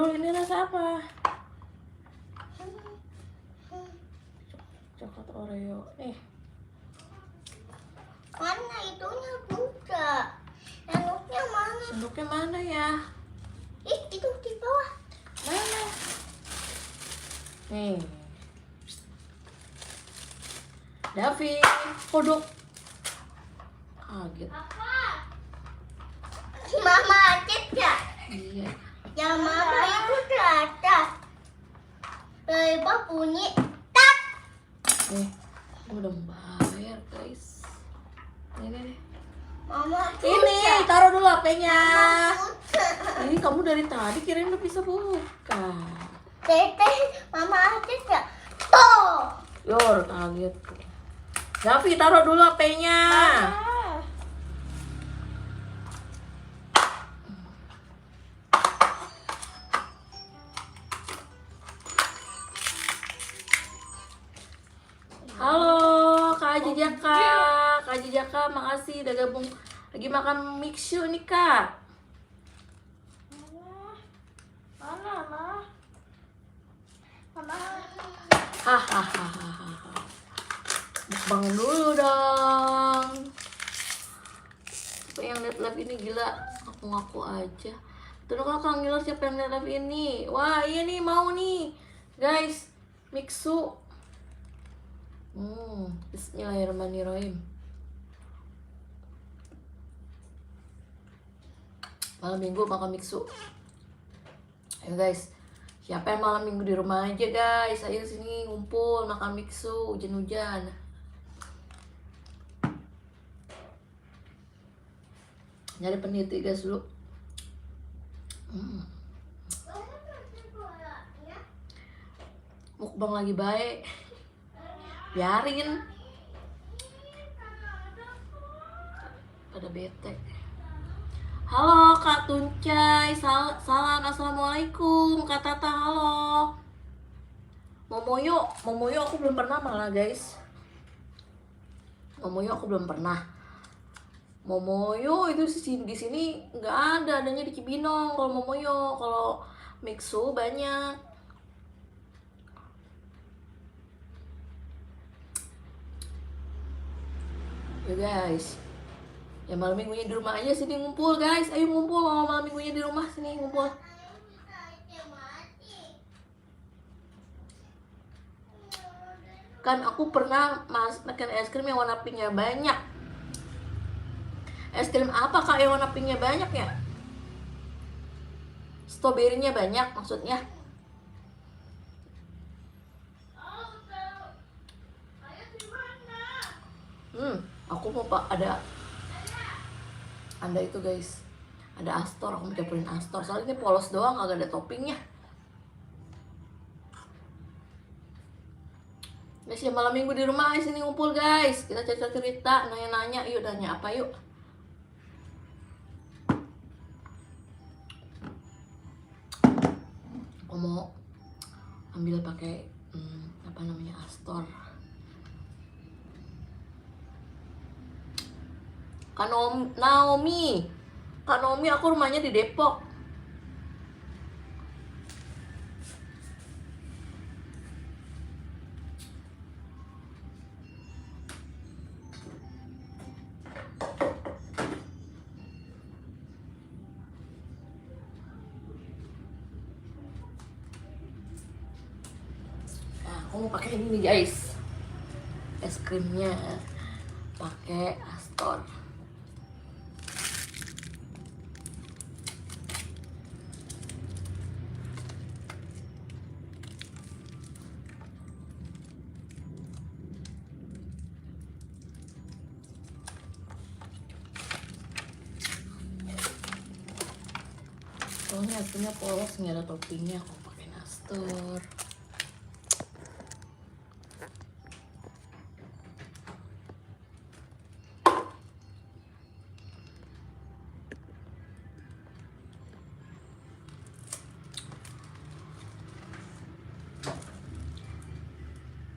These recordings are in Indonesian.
dulu, ini rasa apa? Coklat Oreo. Mana itunya buka? Sendoknya mana? Sendoknya mana ya? Itu di bawah. Mana? Nih. Davi, kodok. Kaget. Mama Acet ya? Iya. Ya mama itu datang. Tiba bunyi tak. Gue udah bayar guys. Ini. Mama Ini, taruh dulu HP-nya. buka. Ini kamu dari tadi kirain udah bisa buka. Teteh, mama Acet ya? Tuh. Yor, kaget. Davi, taruh dulu HP-nya. Halo, Kak Jejaka. Kak Jejaka, makasih udah gabung. Lagi makan mixu nih, Kak. Hahaha. Mukbang dulu dong. Siapa yang liat live ini gila? Aku ngaku aja. Terus kakak ngiler siapa yang liat live ini? Wah, iya nih mau nih, guys. Mixu. Bismillahirrahmanirrahim. Malam minggu makan mixu. Ayo guys, siapa yang malam minggu di rumah aja guys? Ayo sini ngumpul makan mixu, hujan-hujan. Nyari peniti guys dulu. Mukbang lagi baik. Biarin. Pada bete. Halo Kak Tuncay, salam, assalamualaikum Kak Tata, halo. Momoyo aku belum pernah malah guys. Momoyo aku belum pernah. Momoyo itu di sini nggak ada, adanya di Cibinong. Kalau Momoyo, kalau mixu banyak. Ya guys, ya malam minggunya di rumah aja sini ngumpul guys. Ayo ngumpul malam minggunya di rumah sini ngumpul. Kan aku pernah makan es krim yang warna pinknya banyak. Es krim apa kak yang warna pinknya banyak ya? Stroberinya banyak maksudnya. Aku mau ada itu guys, ada Astor, aku mau campurin Astor soalnya ini polos doang, agak ada toppingnya. Guys ya malam minggu di rumah sini ngumpul guys, kita cerita, nanya-nanya, yuk nanya apa yuk. Aku mau ambil pakai Astor. Kak Naomi, aku rumahnya di Depok. Nah, aku mau pakai ini nih guys, es krimnya pakai Astor. Soalnya aslinya polos, nggak ada toppingnya, aku pakai Astor.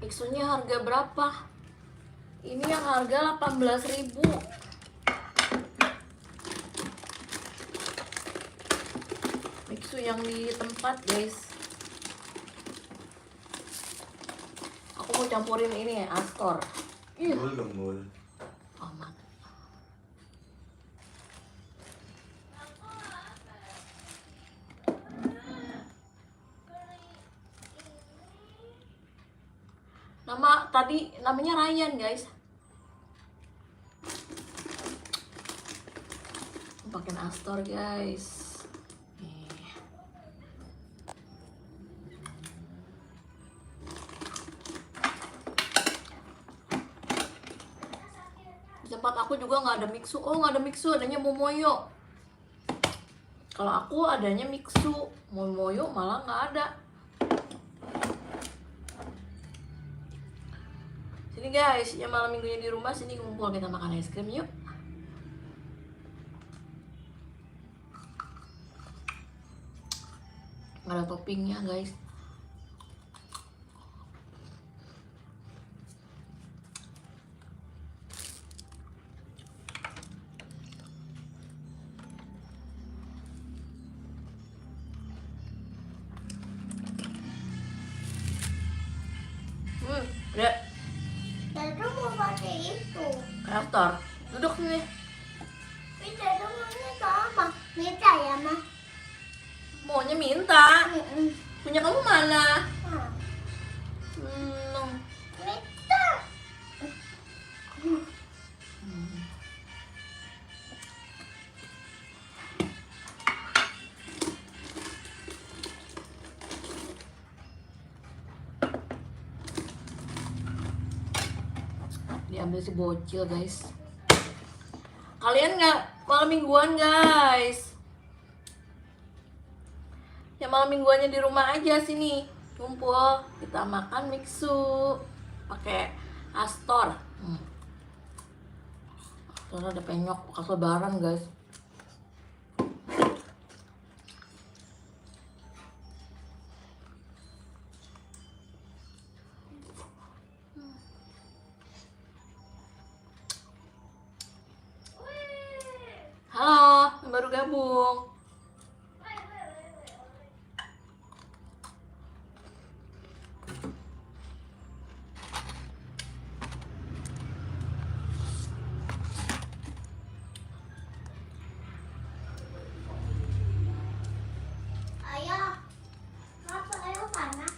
Mixunya harga berapa? Ini yang harga 18.000. Mixu yang di tempat guys. Aku mau campurin ini ya, Astor. Gembul. Amat. Namanya Ryan guys. Pakai Astor guys. Nih. Di tempat aku juga nggak ada mixu. Oh, nggak ada mixu, adanya Momoyo. Kalau aku adanya mixu, Momoyo malah nggak ada. Sini guys, yang malam minggunya di rumah, sini kumpul kita makan es krim yuk. Nggak ada toppingnya guys. Udah. Dado mau pakai itu. Astor, duduk sini. Tapi Dado maunya sama. Minta ya, Ma. Maunya minta. Mm-mm. Punya kamu mana? Ah, minta. Diambil si bocil guys. Kalian nggak malam mingguan guys? Ya malam mingguannya di rumah aja sini. Kumpul, kita makan mixu pakai Astor. Astor ada penyok bekas lebaran guys. Halo, yang baru gabung. Ayo. Masuk ayo sana.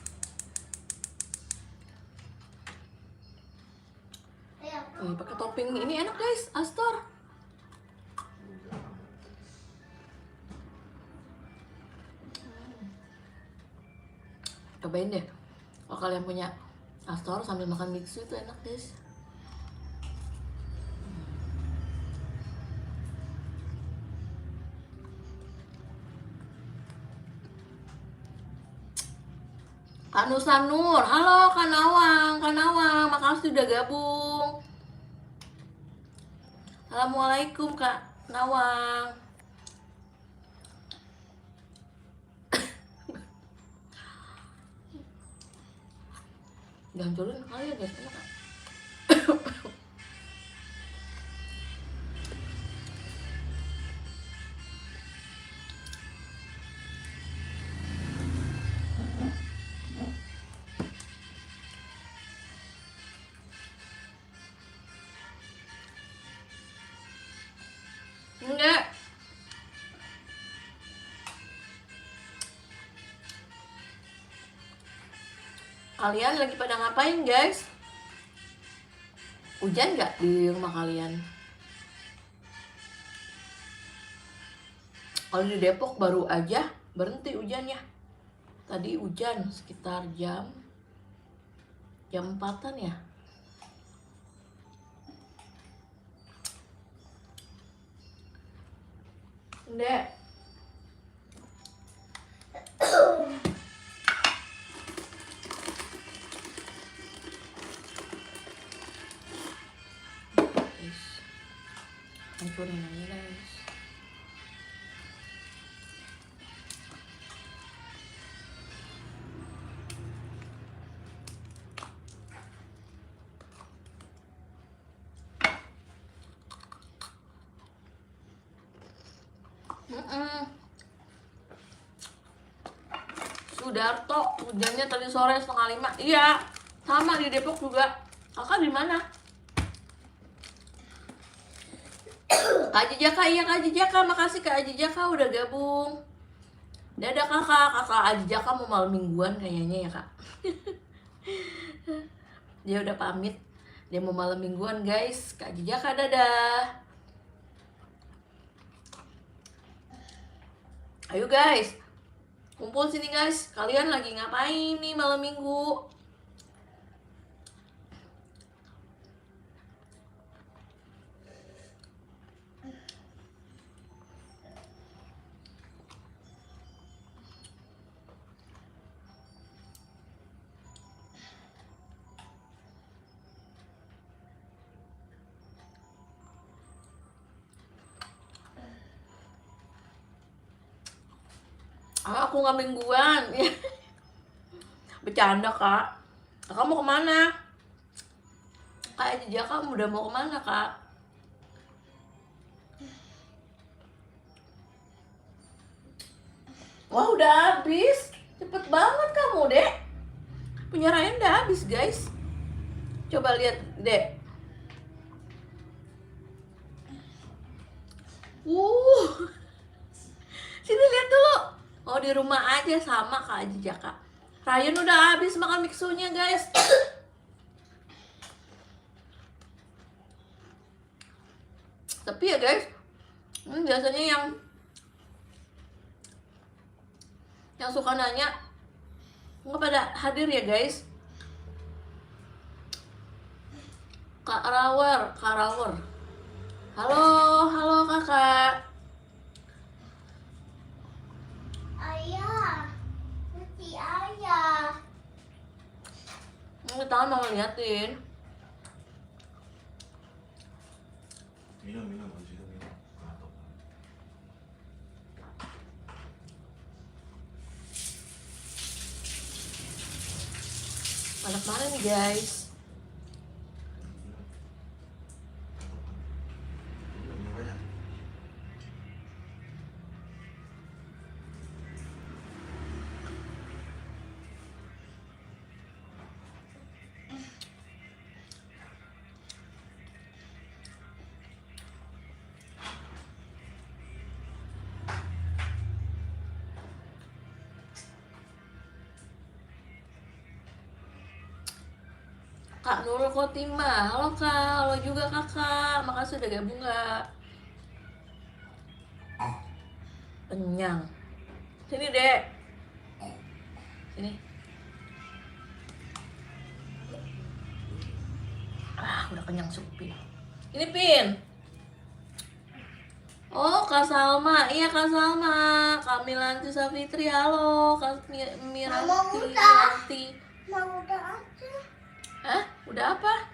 Ayo. Pakai topping ini enak guys, Astor. Cobain deh. Kalau kalian punya Astor sambil makan mixu itu enak guys. Kak Nusanur, halo Kak Nawang, makasih udah gabung. Assalamualaikum Kak Nawang. Gancurin kali ya guys, enak kan? Enggak. Kalian lagi pada ngapain guys? Hujan nggak di rumah kalian? Kalau di Depok baru aja berhenti hujannya. Tadi hujan sekitar jam 4-an ya. Ndek. Guys, hancurin aja guys. Sudarto, hujannya tadi sore 4:30. Iya, sama di Depok juga. Kakak di mana? Kak Haji Jaka, iya Kak Haji Jaka, makasih Kak Haji Jaka udah gabung. Dadah kakak Haji Jaka mau malam mingguan kayaknya ya kak. Dia udah pamit, dia mau malam mingguan guys. Kak Haji Jaka dadah. Ayo guys, kumpul sini guys. Kalian lagi ngapain nih malam minggu? Aku nggak mingguan. Bercanda kak. Kakak mau kemana? Kak Haji Jaka udah mau kemana kak? Wah udah habis. Cepet banget kamu dek. Punya Ryan udah habis guys. Coba lihat dek. Sini lihat dulu. Oh di rumah aja sama Kak Haji Jaka. Ryan udah habis makan mixunya guys. Tapi ya guys, biasanya yang suka nanya nggak pada hadir ya guys. Kak Rawar. Halo kakak. Ayah, nanti ayah. Tangan mau ngeliatin. minum habis itu minum Batuk. Anak mana nih guys? Minum banyak. Kak Nurul Khotimah, halo kak, halo juga kakak, makasih udah gabung kak. Kenyang. Sini dek. Sini. Udah kenyang supi. Ini Pin. Oh Kak Salma, iya Kak Salma. Kak Milanti Safitri, halo. Kak Miranti. Mau udah aja. Hah? Udah apa?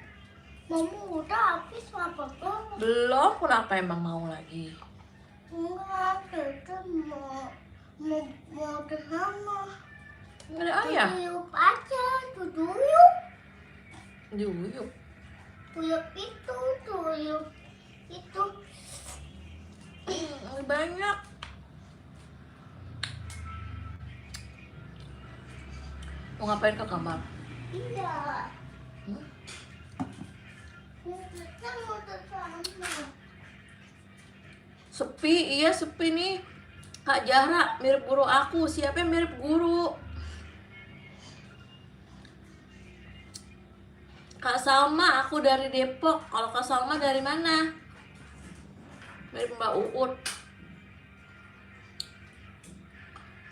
Mama udah habis apa belum? Belum, kenapa emang mau lagi? Enggak, kita mau ke sana. Nggak ada ayah? Tuyup aja, tuyup. Yuyuk. Tuyup itu. Banyak. Mau ngapain ke kamar? Iya. Hmm? Kita mau ke sana. Sepi, iya sepi nih. Kak Jara, mirip guru aku. Siapa yang mirip guru? Kak Salma, aku dari Depok. Kalau Kak Salma dari mana? Mirip Mbak Uut.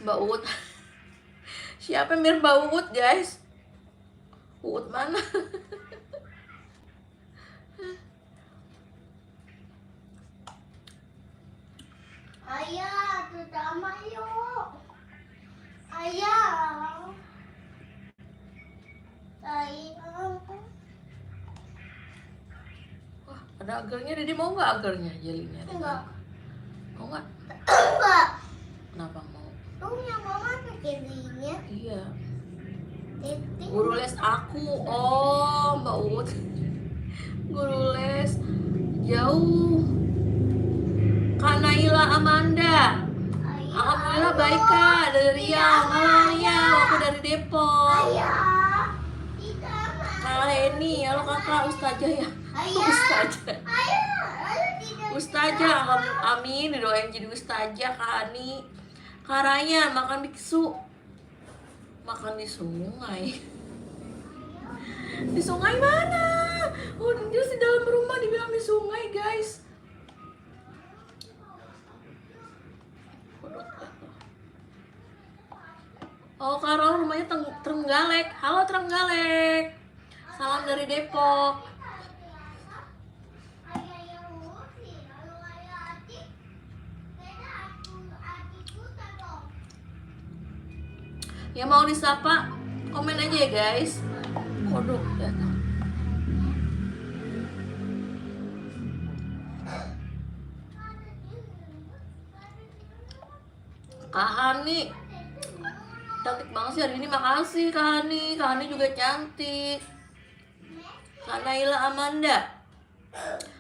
Mbak Uut. Siapa yang mirip Mbak Uut, guys? Uut mana? Ayah, terutama yuk. Ayah. Sayang. Wah, ada agarnya. Dede mau nggak agarnya, jelinya? Enggak. Mau nggak? Enggak. Kenapa mau? Tuh yang mama bikinnya. Iya. Titik. Guru les aku. Oh, Mbak Uut. Guru les jauh. Kak Naila Amanda. Alhamdulillah baik kak, dari Riau. Halo Riau, Depok. Ayah. Tidak, Ma. Kak Heni, halo kakak, Ustazah ya. Ayah. Ustazah. Ayah tidak. Ustazah, amin, didoain jadi ustazah Kak Hani. Kak Raya, makan biksu. Makan di sungai. Di sungai mana? Oh, dia di dalam rumah dibilang di sungai, guys. Oh, Kak Raul rumahnya Trenggalek. Halo Trenggalek. Salam dari Depok. Ayah yang ngurusin. Lalu ayah adik. Beda adikku tolong. Yang mau disapa, komen aja ya guys. Kodok ya. Kak Hani, cantik banget sih hari ini. Makasih Kak Hani. Kak Hani juga cantik. Kak Naila Amanda,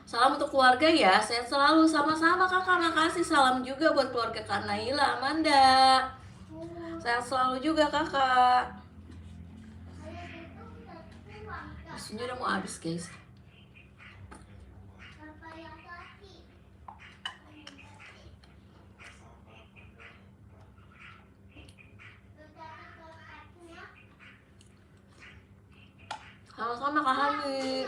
salam untuk keluarga ya. Sehat selalu. Sama-sama kakak. Makasih. Salam juga buat keluarga Kak Naila Amanda. Sehat selalu juga kakak. Mesinnya udah mau habis guys. Bapak yang kasih. Sama-sama Kak Hani.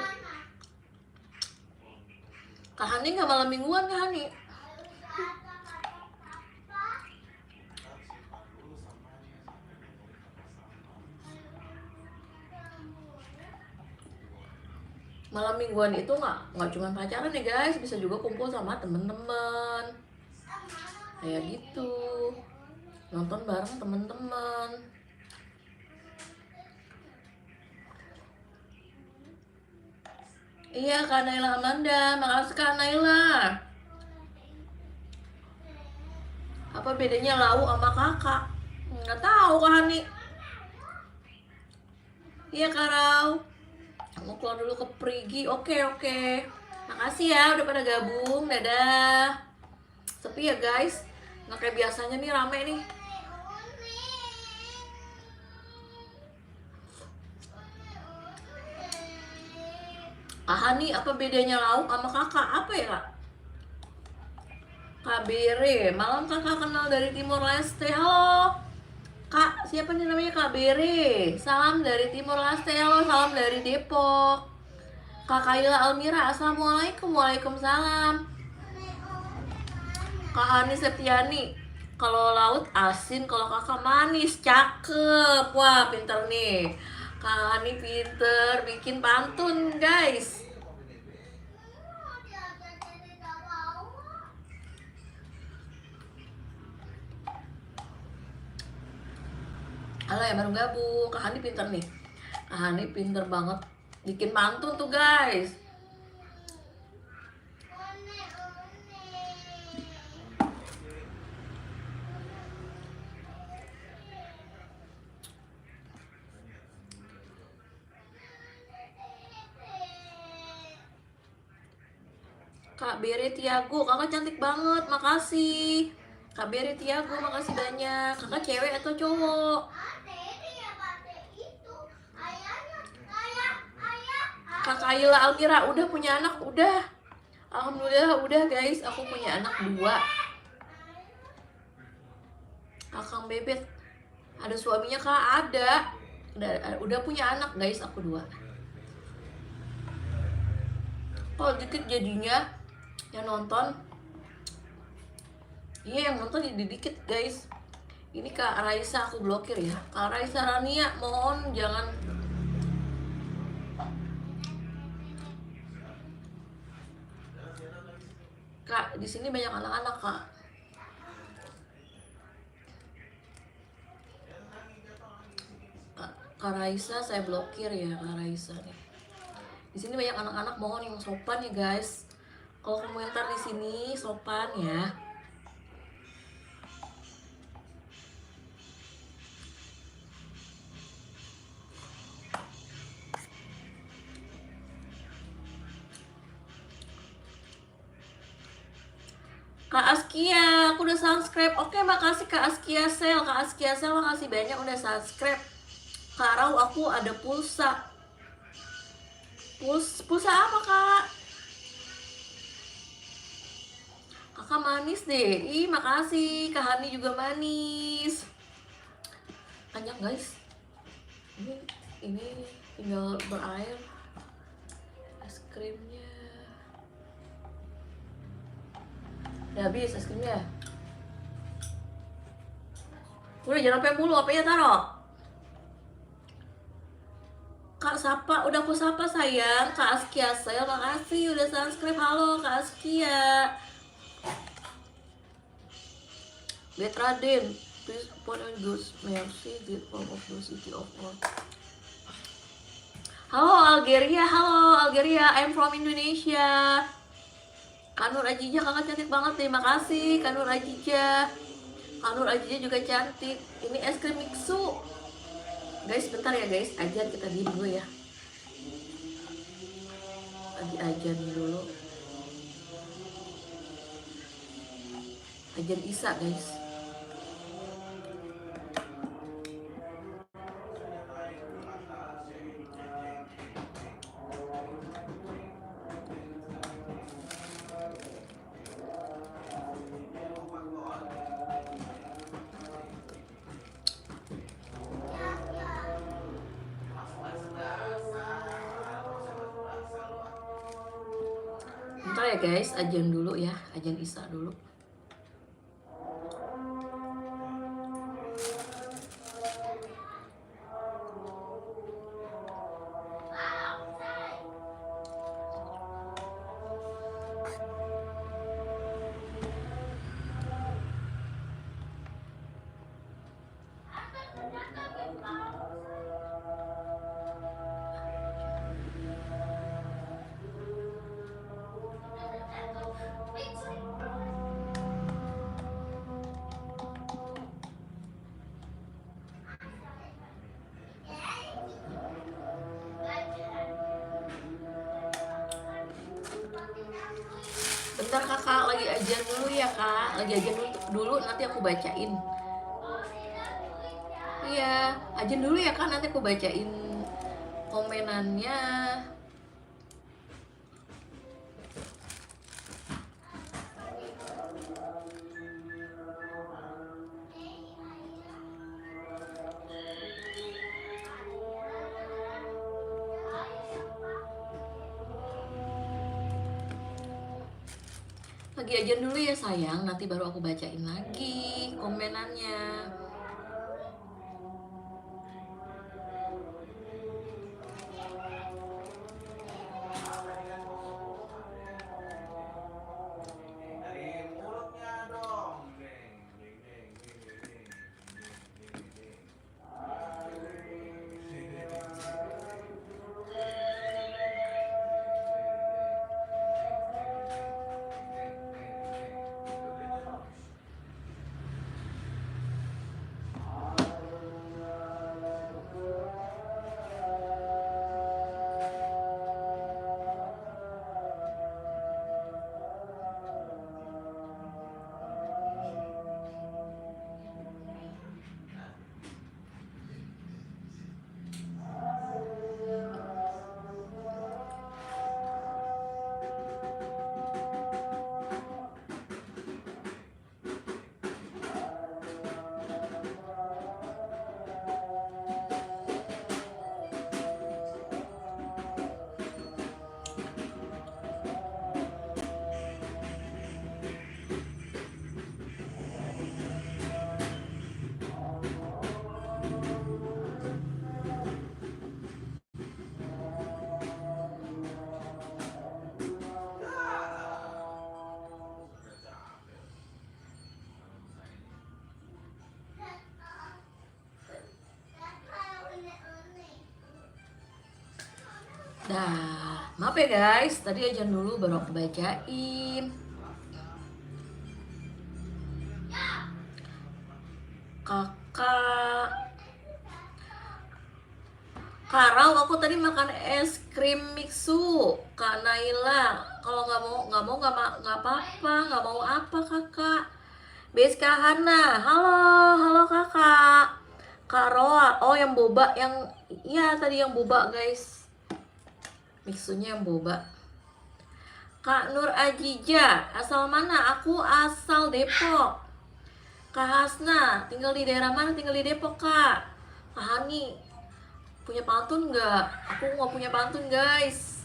Kak Hani nggak malam mingguan Kak Hani? Malam mingguan itu nggak cuma pacaran ya guys, bisa juga kumpul sama temen-temen kayak gitu, nonton bareng temen-temen. Iya Kak Naila Amanda, makasih Kak Naila. Apa bedanya Lau sama kakak? Nggak tahu Kak Hani. Iya Kak Rau. Mau keluar dulu ke Prigi. Oke. Makasih ya udah pada gabung. Dadah. Sepi ya guys. Nggak kayak biasanya nih, rame nih. Kak Hani, apa bedanya Lau sama kakak? Apa ya Kak? Kak Bere, malam kakak kenal dari Timor Leste. Halo Kak, siapa nih namanya Kak Bere? Salam dari Timor Leste. Halo, salam dari Depok. Kak Kaila Almira, assalamualaikum. Waalaikumsalam. Kak Hani Septiani, kalau laut asin, kalau kakak manis. Cakep. Wah, pinter nih. Kak Hani pinter bikin pantun guys. Halo yang baru gabung, Kak Hani pinter nih. Kak Hani pinter banget bikin pantun tuh guys. Kak Bere Tiago, kakak cantik banget, makasih. Kak Bere Tiago, makasih banyak. Kakak cewek atau cowok? Kak Kaila Almira, udah punya anak? Udah. Alhamdulillah udah guys, aku punya anak 2. Kakang Bebet, ada suaminya Kak? Ada. Udah punya anak guys, aku 2. Oh dikit jadinya yang nonton. Iya yang nonton jadi dikit guys. Ini Kak Raisa aku blokir ya. Kak Raisa Rania, mohon jangan. Kak, di sini banyak anak-anak Kak. Kak Raisa saya blokir ya Kak Raisa nih. Di sini banyak anak-anak, mohon yang sopan ya guys. Kalau komentar di sini sopan ya. Kak Askia, aku udah subscribe. Oke, makasih Kak Askia Sel. Kak Askia Sel, makasih banyak udah subscribe. Kak Rau, aku ada pulsa. Pulsa apa kak? Kakak manis deh. Ih makasih. Kak Hani juga manis. Banyak guys. Ini tinggal berair. Es krimnya. Udah habis es krimnya. Udah jangan sampai mulu, apa ya taruh? Kak Sapa, udah aku sapa sayang. Kak Askia, saya makasih udah subscribe. Halo Kak Askia. Betraden, please upon and God's mercy, get out of the city of God. Halo Algeria, I'm from Indonesia. Kanur Ajija, kakak cantik banget, terima kasih Kanur Ajija. Kanur Ajija juga cantik. Ini es krim mixu. Guys, bentar ya guys, ajan kita diem dulu ya. Lagi ajan dulu. Ajan Isa guys. Bentar ya guys, ajan dulu ya, ajan Isa dulu. Bentar kakak, lagi ajan dulu ya kak. Lagi ajan dulu, nanti aku bacain. Iya, ajan dulu ya kak, nanti aku bacain komenannya. Lagi ajan dulu ya sayang, nanti baru aku bacain lagi komenannya. Dah, maaf ya guys, tadi ajan dulu baru aku bacain. Kakak Karau, aku tadi makan es krim mixu. Kak Naila, kalau nggak mau nggak apa-apa, nggak mau apa kakak. Beska Hana, halo kakak. Kak Roa, oh yang boba, yang iya tadi yang boba guys, mixunya yang boba. Kak Nur Ajija, asal mana? Aku asal Depok. Kak Hasna, tinggal di daerah mana? Tinggal di Depok kak. Kak Hani, punya pantun nggak? Aku nggak punya pantun guys.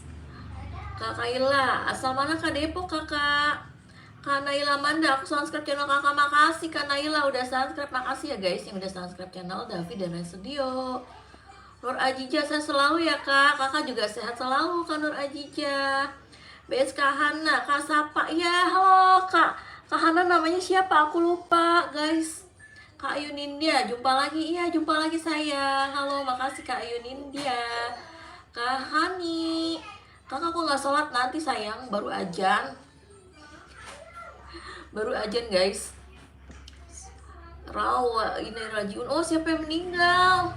Kak Kaila, asal mana Kak? Depok kakak. Kak Naila Manda, aku subscribe channel kakak. Makasih Kak Naila udah subscribe. Makasih ya guys yang udah subscribe channel Davi dan Studio. Nur Ajija sehat selalu ya kak. Kakak juga sehat selalu Kak Nur Ajija. BS Kak Hana, Kak Sapa. Ya halo Kak. Kak Hana namanya siapa? Aku lupa guys. Kak Ayu Nindya, jumpa lagi. Iya jumpa lagi sayang. Halo, makasih Kak Ayu Nindya. Kak Hani, kakak kok nggak sholat nanti sayang, baru ajan. Baru ajan guys. Rawa ini Rajiun. Oh siapa yang meninggal?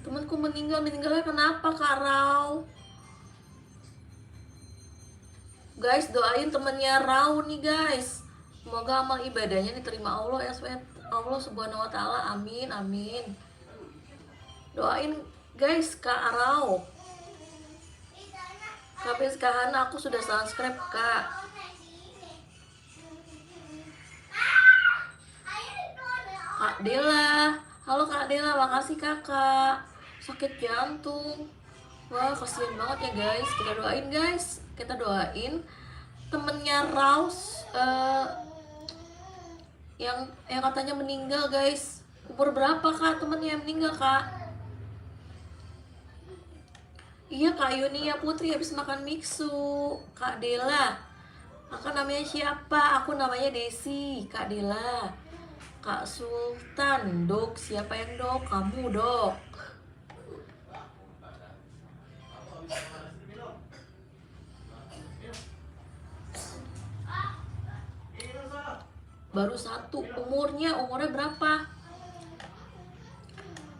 Temanku meninggalnya kenapa Kak Rau? Guys doain temennya Rau nih guys. Semoga amal ibadahnya diterima Allah ya Allah subhanahu wa ta'ala. Amin amin. Doain guys Kak Rau. Kak Kak Hana aku sudah subscribe Kak. Kak Dela, halo Kak Dela, makasih kakak. Sakit jantung. Wah kasihan banget ya guys. Kita doain guys. Kita doain temennya Raus yang katanya meninggal guys. Umur berapa kak temennya yang meninggal kak? Iya Kak Yunia Putri habis makan mixu. Kak Dela, kakak namanya siapa? Aku namanya Desi. Kak Dela. Kak Sultan, dok siapa yang dok? Kamu dok. Baru satu, umurnya berapa?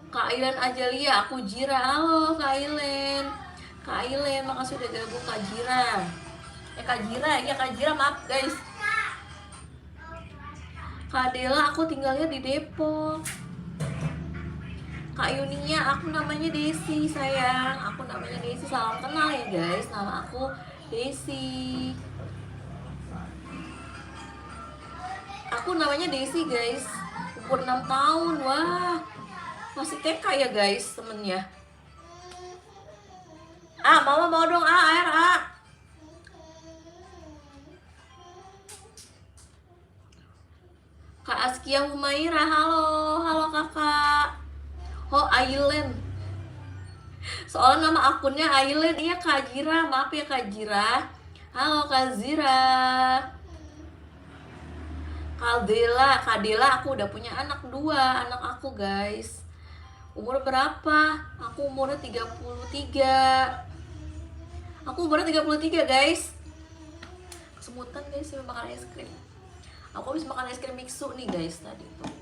Kak Ailen Ajalia, aku Jira. Halo Kak Ailen. Kak Ailen, makasih udah gabung Kak Jira. Kak Jira, ya Kak Jira maaf guys. Kak Dela, aku tinggalnya di Depok. Kak Yunia, aku namanya Desi sayang. Aku namanya Desi, salam kenal ya guys. Nama aku Desi. Aku namanya Desi guys. Umur 6 tahun, wah. Masih TK ya guys temennya. Mama mau dong air Kak Askia Humaira, halo kakak. Oh Ailen. Soalnya nama akunnya Ailen, iya Kak Jira, maaf ya Kak Jira. Halo Kak Zira. Kak Dela, aku udah punya anak 2, anak aku guys. Umur berapa? Aku umurnya 33. Aku umurnya 33 guys. Kesemutan guys, saya makan es krim. Aku habis makan es krim mixu nih guys tadi tuh.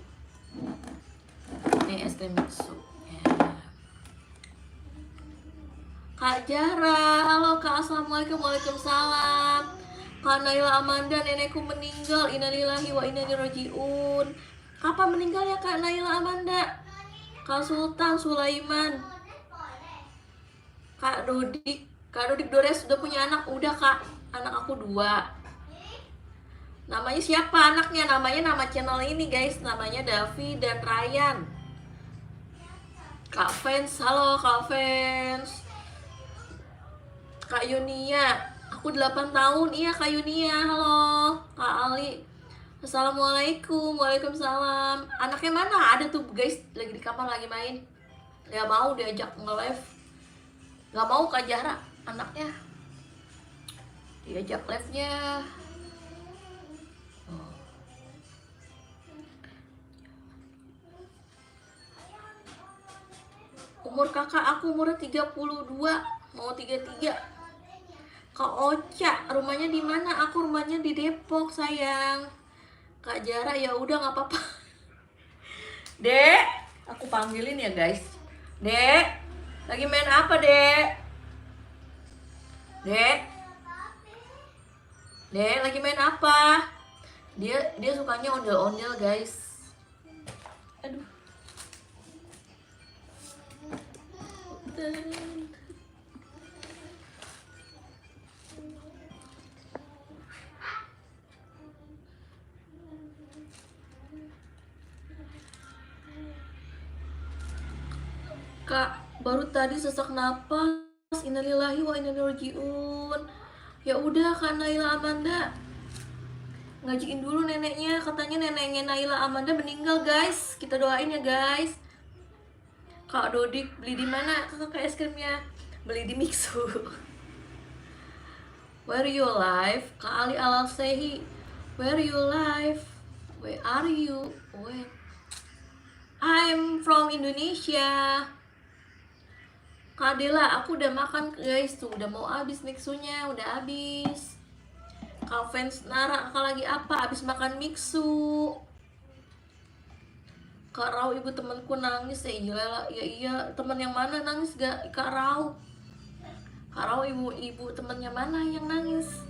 Nih es krim mixu. Ya. Kak Jara, halo Kak, assalamualaikum, waalaikumsalam. Kak Naila Amanda, nenekku meninggal. Innalillahi wa inna ilaihi rajiun. Kapan meninggal ya Kak Naila Amanda? Kak Sultan Sulaiman. Kak Dodik Dores sudah punya anak? Udah Kak, anak aku 2. Namanya siapa anaknya? Nama channel ini guys, namanya Davi dan Ryan. Kak Fans, halo Kak Fans. Kak Yunia, aku 8 tahun. Iya Kak Yunia, halo Kak Ali. Assalamualaikum, waalaikumsalam. Anaknya mana? Ada tuh guys, lagi di kamar lagi main. Gak mau diajak nge-live. Gak mau Kak Jara, anaknya diajak live-nya. Umur kakak aku umurnya 32, mau 33. Kak Ocha, rumahnya di mana? Aku rumahnya di Depok sayang. Kak Jara, ya udah nggak apa-apa. Dek, aku panggilin ya guys. Dek, lagi main apa Dek? Dek, lagi main apa? Dia sukanya ondel-ondel guys. Aduh. Kak, baru tadi sesak napas. Innalillahi wa inna ilaihi rajiun. Ya udah Kak Naila Amanda, ngajiin dulu neneknya. Katanya neneknya Naila Amanda meninggal guys. Kita doain ya guys. Kak Dodik beli di mana kakak es krimnya? Beli di Mixu. Where you live? Kak Ali Alalsehi. Where you live? Where are you? Where? I'm from Indonesia. Kak Dela, aku udah makan guys tuh, udah mau habis mixunya, udah habis. Kak fans Nara, kakak lagi apa? Habis makan mixu. Kak Rau, ibu temanku nangis. Ya iya, ya iya. Teman yang mana nangis gak? Kak Rau. Kak Rau, ibu temannya mana yang nangis?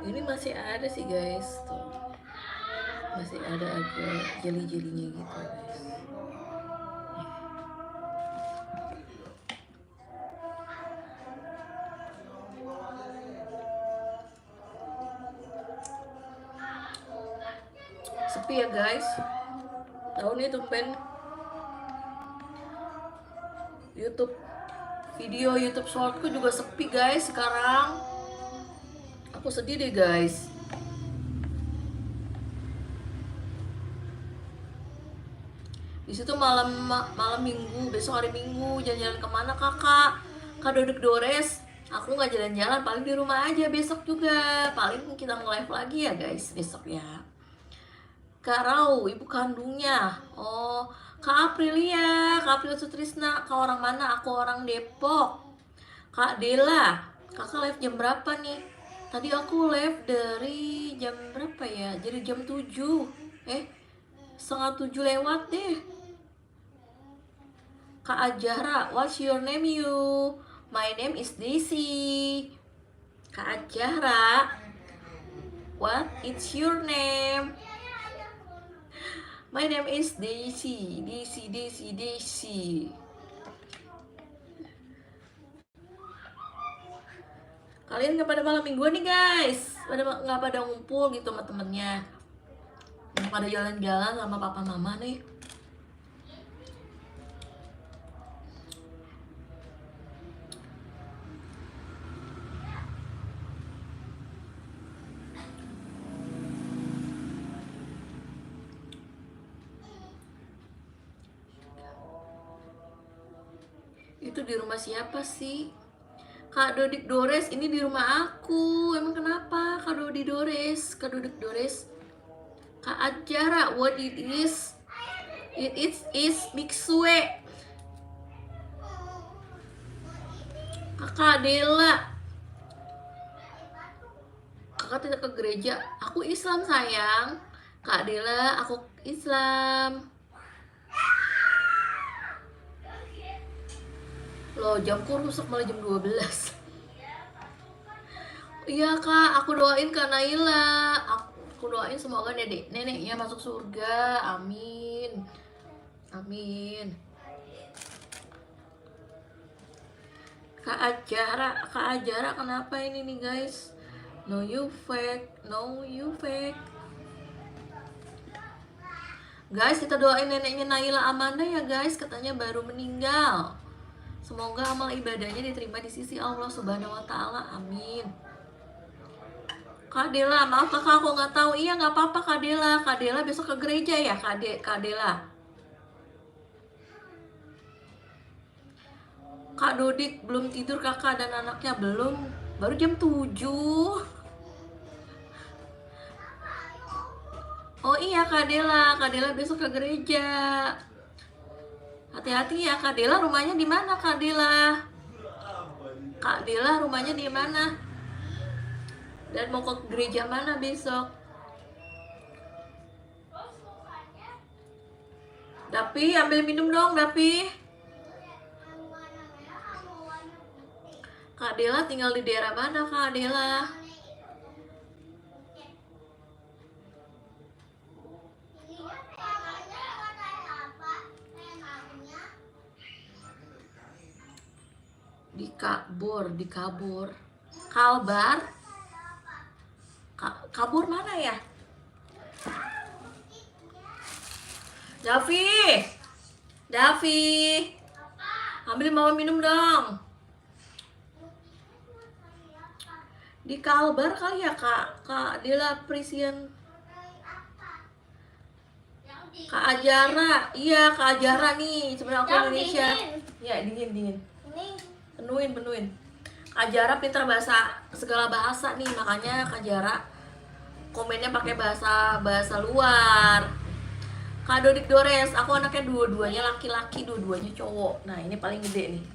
Ini masih ada sih guys tuh, masih ada agak jeli-jelinya gitu guys. Sepi ya guys, tahu nih tumben YouTube video YouTube shortku juga sepi guys sekarang. Aku sedih deh guys. Di situ malam minggu, besok hari minggu jalan-jalan kemana kakak? Kak Dodek Dores. Aku nggak jalan-jalan, paling di rumah aja besok juga. Paling kita nge-live lagi ya guys besok ya. Kak Rau, ibu kandungnya. Oh, Kak Aprilia, Kak Aprilia Sutrisna. Kak orang mana? Aku orang Depok. Kak Dela, kakak live jam berapa nih? Tadi aku live dari jam berapa ya? Jadi jam 7. Setengah 7 lewat deh. Kak Ajara, what's your name you? My name is Daisy. Kak Ajara, what is your name? My name is Daisy. Daisy. Kalian nggak pada malam mingguan nih guys, nggak pada ngumpul gitu sama temennya, pada jalan-jalan sama papa mama nih. Itu di rumah siapa sih? Kak Dodik Dores, ini di rumah aku. Emang kenapa Kak Dodik Dores? Kak Dodik Dores. Kak Ajara, what it is? It is mixue. Kakak Dela, kakak tidak ke gereja. Aku Islam sayang. Kak Dela, aku Islam. Loh, jamku rusak malah jam 12. Iya kak, aku doain Kak Naila. Aku doain semoga neneknya masuk surga. Amin. Amin. Kak Ajara kenapa ini nih guys? No you fake. Guys, kita doain neneknya Naila Amanda ya guys, katanya baru meninggal. Semoga amal ibadahnya diterima di sisi Allah Subhanahu wa Ta'ala. Amin. Kak Dela, maaf kakak aku nggak tahu. Iya nggak apa-apa Kak Dela. Kak Dela besok ke gereja ya Kak Dela. Kak Dodik belum tidur kakak dan anaknya belum. Baru jam 7. Oh iya Kak Dela besok ke gereja. Hati-hati ya Kak Dela, rumahnya di mana Kak Dela? Kak Dela rumahnya di mana? Dan mau ke gereja mana besok? Dapi, ambil minum dong Dapi. Kak Dela tinggal di daerah mana Kak Dela? Di kabur. Kalbar. Kabur mana ya? Davi, ambil mama minum dong. Di Kalbar kali ya Kak Dela Prisian. Kak Ajara, iya Kak Ajara nih, sebenarnya aku Indonesia. Ya dingin. Penuhin. Kak Ajara pintar segala bahasa nih, makanya Kak Ajara komennya pakai bahasa luar. Kak Dodik Dores, aku anaknya dua-duanya laki-laki, dua-duanya cowok. Nah ini paling gede nih.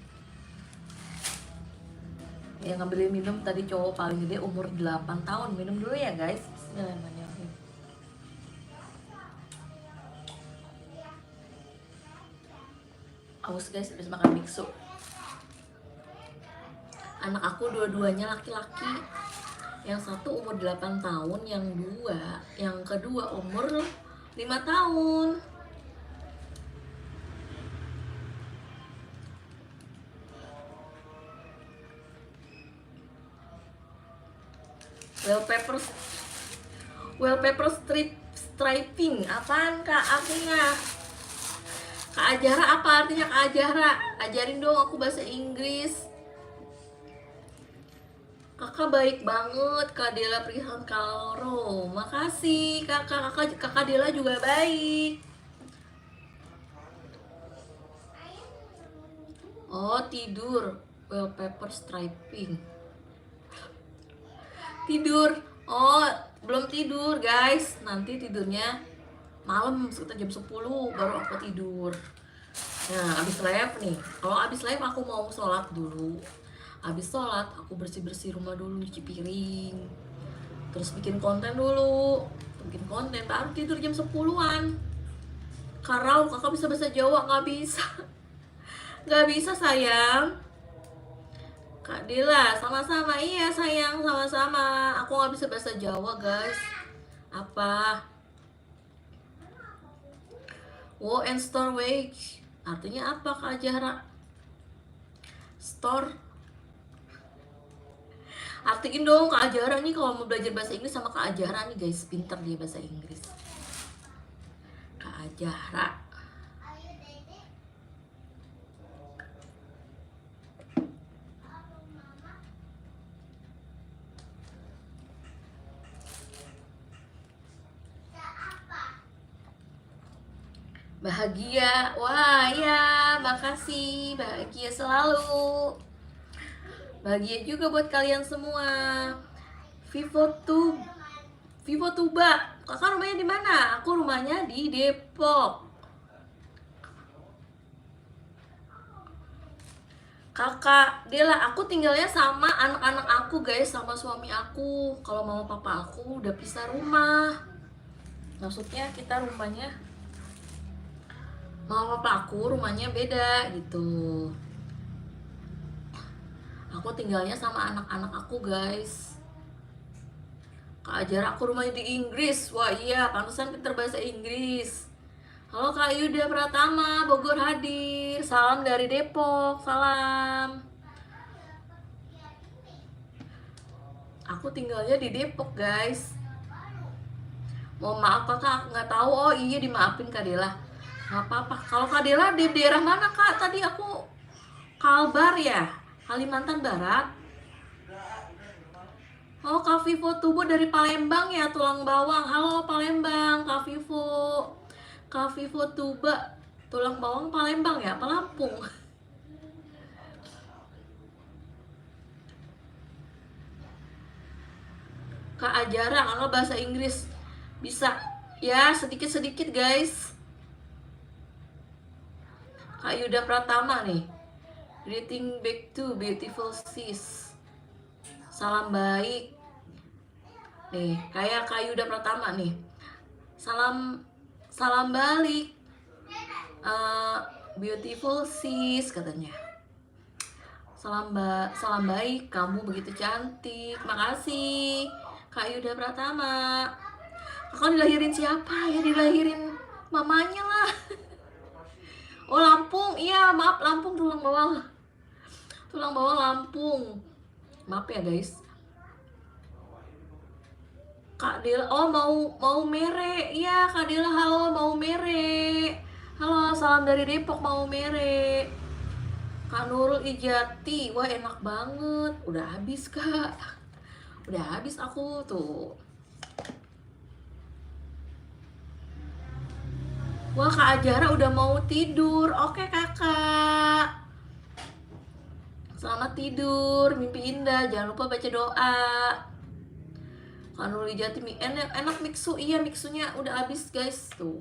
Yang ngambilin minum tadi cowok paling gede umur 8 tahun. Minum dulu ya guys. Bismillahirrahmanirrahim. Aus guys, habis makan biksu. Anak aku dua-duanya laki-laki. Yang satu umur 8 tahun, yang kedua umur 5 tahun. Wallpaper striping. Apaan Kak artinya? Kak Ajara apa artinya Kak Ajara? Ajarin dong aku bahasa Inggris. Kakak baik banget Kak Dela Prihan Kalro. Makasih Kakak Dela juga baik. Oh tidur. Wallpaper striping. Tidur. Oh belum tidur guys. Nanti tidurnya malam sekitar jam 10 baru aku tidur. Nah abis live nih. Kalau abis live aku mau sholat dulu. Abis sholat aku bersih-bersih rumah dulu, cuci piring, terus bikin konten dulu. Bikin konten baru tidur jam 10-an. Karau kakak bisa bahasa Jawa? Nggak bisa. Nggak bisa sayang. Kak Dila, sama-sama. Iya sayang, sama-sama. Aku nggak bisa bahasa Jawa guys. Apa? Wow and store wage. Artinya apa Kak Jara? Store. Artiin dong Kak Ajara nih kalau mau belajar bahasa Inggris sama Kak Ajara nih guys. Pinter dia bahasa Inggris. Kak Ajara. Bahagia. Wah ya, makasih. Bahagia selalu. Bahagia juga buat kalian semua. Vivo Tuba. Kakak rumahnya di mana? Aku rumahnya di Depok. Kakak Dela, aku tinggalnya sama anak-anak aku guys, sama suami aku. Kalau mama papa aku udah pisah rumah. Maksudnya kita rumahnya, mama papa aku rumahnya beda gitu. Aku tinggalnya sama anak-anak aku guys. Kak Ajara aku rumahnya di Inggris. Wah iya, pantesan pinter bahasa Inggris. Halo Kak Yuda Pratama, Bogor hadir. Salam dari Depok, salam. Aku tinggalnya di Depok guys. Mohon maaf kakak, nggak tahu. Oh iya, dimaafin Kak Dela. Nggak apa-apa. Kalau Kak Dela di daerah mana Kak? Tadi aku Kalbar ya, Kalimantan Barat. Oh Kak Vivo Tubuh dari Palembang ya, tulang bawang. Halo Palembang, Kak Vivo. Kak Vivo Tuba, tulang bawang Palembang ya, apa Lampung? Kak Ajara, kakak bahasa Inggris bisa ya sedikit-sedikit guys. Kak Yuda Pratama nih, greeting back to beautiful sis. Salam baik. Nih, kayak Kak Yuda Pratama nih. Salam balik. Beautiful sis katanya. salam baik, kamu begitu cantik. Makasih Kak Yuda Pratama. Kakak dilahirin siapa? Ya dilahirin mamanya lah. Oh Lampung, iya maaf Lampung, tulang bawah Lampung. Maaf ya guys. Kak Dela, oh mau mere, iya Kak Dela, halo mau mere, halo salam dari Depok mau mere. Kak Nurul Ijati, wah enak banget, udah habis Kak, udah habis aku tuh. Wah Kak Ajara udah mau tidur, oke kakak. Selamat tidur, mimpi indah, jangan lupa baca doa. Kanuli Jati enak mixu, iya mixunya udah habis guys tuh.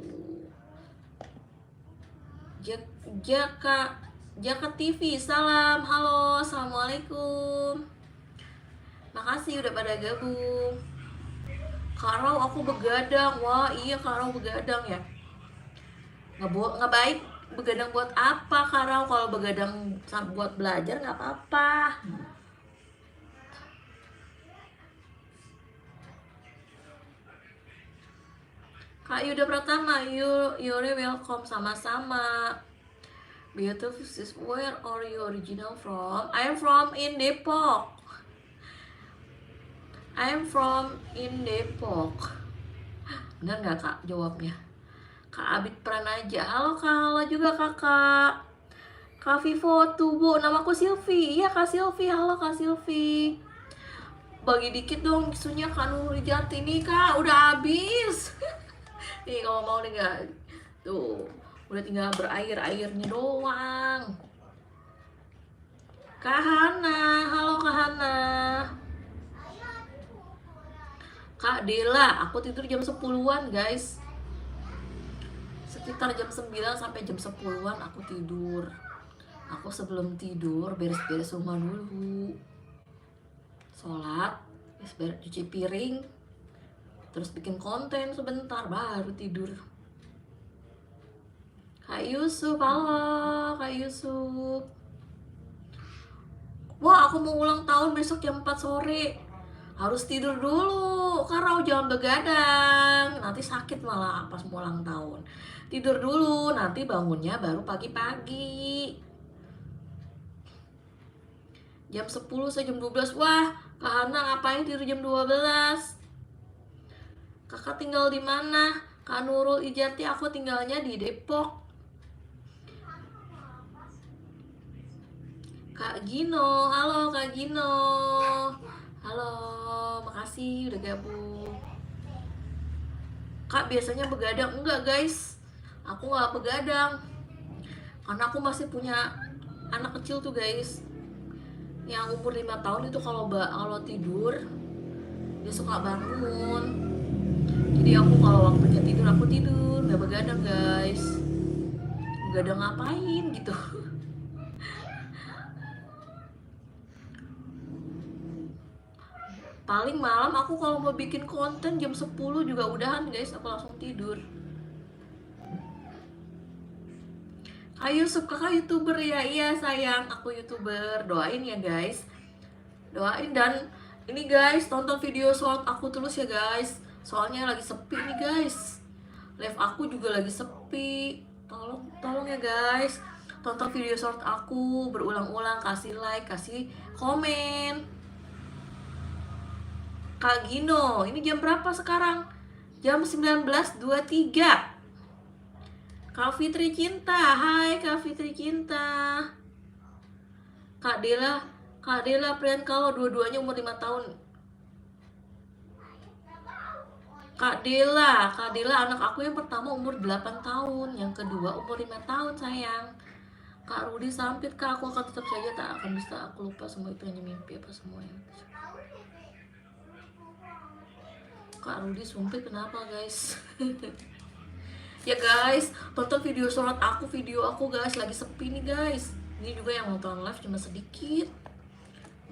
Jaka TV, salam, halo, assalamualaikum. Makasih udah pada gabung. Karau aku begadang, wah iya Karau begadang ya. Nggak baik begadang buat apa Karau? Kalau begadang buat belajar nggak apa-apa. Kak Yuda Pratama, you're welcome, sama-sama. Beautiful sis, where are you original from? I am from in Depok. Bener nggak Kak jawabnya? Kak Abid Pranaja, halo Kak, halo juga kakak. Kak Vivo Tubuh, namaku Silvi. Iya Kak Silvi, halo Kak Silvi. Bagi dikit dong isunya Kak Nurul Jati nih Kak, udah habis. Nih kalau mau nih gak, tuh udah tinggal berairnya doang. Kak Hana, halo Kak Hana. Kak Dela, aku tidur jam 10-an guys, sekitar jam 9 sampai jam 10-an aku tidur. Aku sebelum tidur beres-beres rumah dulu, sholat, cuci piring, terus bikin konten sebentar baru tidur. Kak Yusuf, halo Kak Yusuf. Wah aku mau ulang tahun besok jam 4 sore. Harus tidur dulu karena jangan begadang, nanti sakit malah pas mau ulang tahun. Tidur dulu, nanti bangunnya baru pagi-pagi. Jam 10 sampai jam 12. Wah Kak Hana ngapain tidur jam 12? Kakak tinggal di mana? Kak Nurul Ijati, aku tinggalnya di Depok. Kak Gino, halo Kak Gino. Halo, makasih udah gabung. Kak biasanya begadang? Enggak guys, aku nggak begadang. Karena aku masih punya anak kecil tuh guys, yang umur 5 tahun itu kalau tidur dia suka bangun. Jadi aku kalau waktunya tidur aku tidur, nggak begadang guys. Begadang ngapain gitu. Paling malam aku kalau mau bikin konten jam 10 juga udahan guys, aku langsung tidur. Kak Yusuf, kakak youtuber ya? Iya sayang, aku youtuber. Doain ya guys, doain. Dan ini guys, tonton video short aku terus ya guys, soalnya lagi sepi nih guys, live aku juga lagi sepi. Tolong ya guys, tonton video short aku berulang-ulang, kasih like, kasih komen. Kak Gino, ini jam berapa sekarang? Jam 19.23. Kak Fitri Cinta, hai Kak Fitri Cinta. Kak Dela Prian, kalau dua-duanya umur 5 tahun. Kak Dela anak aku yang pertama umur 8 tahun, yang kedua umur 5 tahun sayang. Kak Rudi Sampit, Kak aku akan tetap saja tak akan bisa, aku lupa semua itu hanya mimpi apa semuanya. Kak Rudi Sumpit kenapa guys? Ya guys, tonton video short aku, video aku guys, lagi sepi nih guys. Ini juga yang nonton live cuma sedikit,